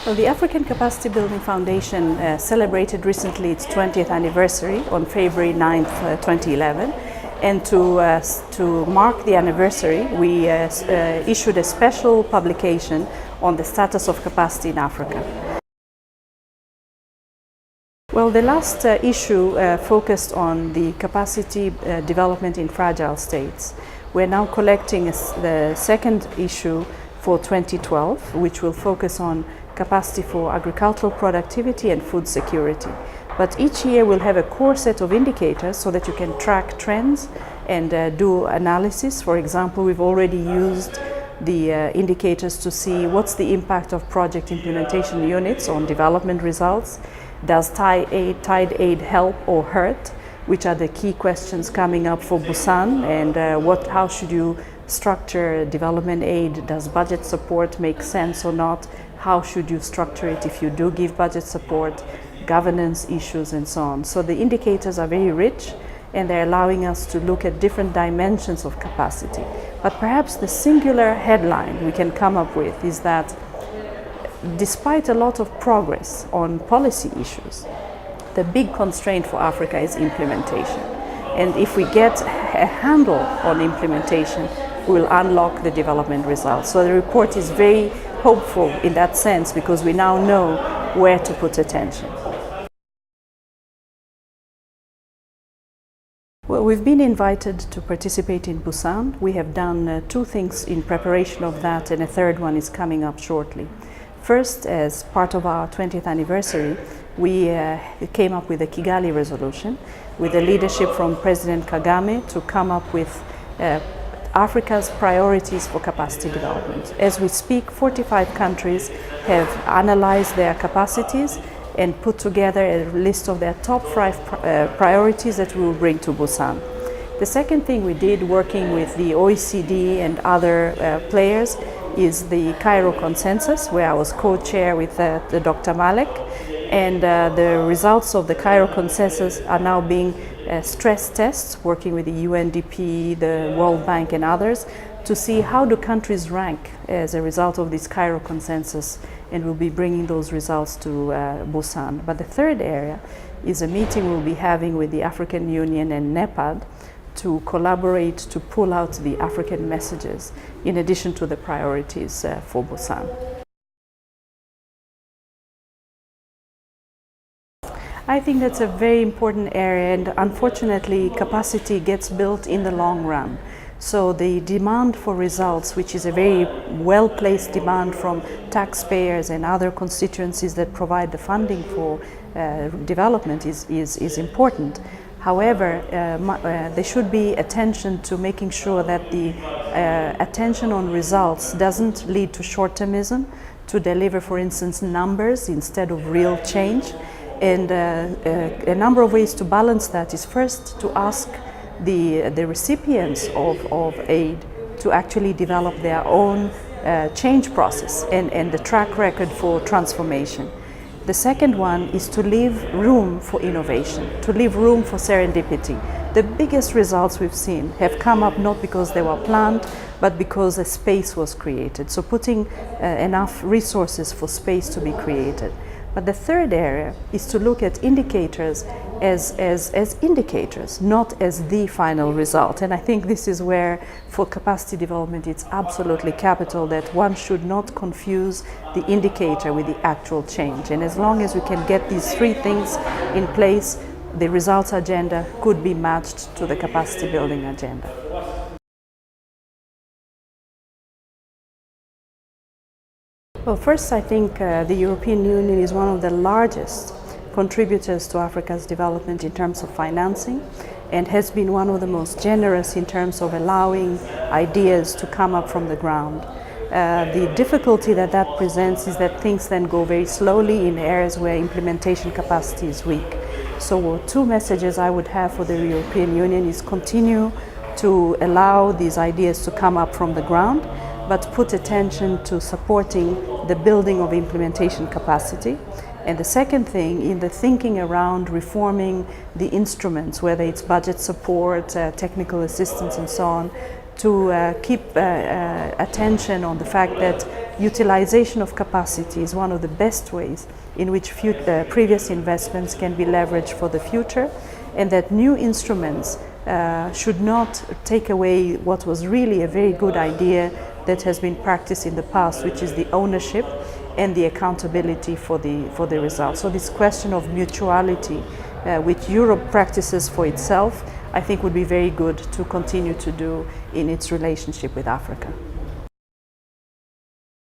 Well, the African Capacity Building Foundation celebrated recently its 20th anniversary on February 9th, 2011. And to mark the anniversary, we issued a special publication on the status of capacity in Africa. Well, the last issue focused on the capacity development in fragile states. We're now collecting the second issue for 2012, which will focus on capacity for agricultural productivity and food security. But each year we'll have a core set of indicators so that you can track trends and do analysis. For example, we've already used the indicators to see what's the impact of project implementation units on development results. Does tide aid help or hurt? Which are the key questions coming up for Busan, and how should you structure development aid? Does budget support make sense or not? How should you structure it if you do give budget support? Governance issues and so on. So the indicators are very rich and they're allowing us to look at different dimensions of capacity. But perhaps the singular headline we can come up with is that despite a lot of progress on policy issues, the big constraint for Africa is implementation. And if we get a handle on implementation, we will unlock the development results. So the report is very hopeful in that sense because we now know where to put attention. Well, we've been invited to participate in Busan. We have done two things in preparation of that, and a third one is coming up shortly. First, as part of our 20th anniversary, we came up with a Kigali resolution with the leadership from President Kagame to come up with Africa's priorities for capacity development. As we speak, 45 countries have analyzed their capacities and put together a list of their top 5 priorities that we will bring to Busan. The second thing we did, working with the OECD and other players, is the Cairo Consensus, where I was co-chair with the Dr. Malek. And the results of the Cairo Consensus are now being stress tests, working with the UNDP, the World Bank and others, to see how do countries rank as a result of this Cairo Consensus, and we'll be bringing those results to Busan. But the third area is a meeting we'll be having with the African Union and NEPAD to collaborate to pull out the African messages in addition to the priorities for Busan. I think that's a very important area, and unfortunately capacity gets built in the long run. So the demand for results, which is a very well-placed demand from taxpayers and other constituencies that provide the funding for development, is important. However, there should be attention to making sure that the attention on results doesn't lead to short-termism, to deliver, for instance, numbers instead of real change. And a number of ways to balance that is first to ask the recipients of aid to actually develop their own change process and the track record for transformation. The second one is to leave room for innovation, to leave room for serendipity. The biggest results we've seen have come up not because they were planned, but because a space was created. So putting enough resources for space to be created. But the third area is to look at indicators as indicators, not as the final result. And I think this is where, for capacity development, it's absolutely capital that one should not confuse the indicator with the actual change. And as long as we can get these three things in place, the results agenda could be matched to the capacity building agenda. Well, first, I think the European Union is one of the largest contributors to Africa's development in terms of financing, and has been one of the most generous in terms of allowing ideas to come up from the ground. The difficulty that presents is that things then go very slowly in areas where implementation capacity is weak. So two messages I would have for the European Union is continue to allow these ideas to come up from the ground, but put attention to supporting the building of implementation capacity. And the second thing, in the thinking around reforming the instruments, whether it's budget support, technical assistance and so on, to keep attention on the fact that utilization of capacity is one of the best ways in which previous investments can be leveraged for the future, and that new instruments should not take away what was really a very good idea that has been practiced in the past, which is the ownership and the accountability for the results. So this question of mutuality, which Europe practices for itself, I think would be very good to continue to do in its relationship with Africa.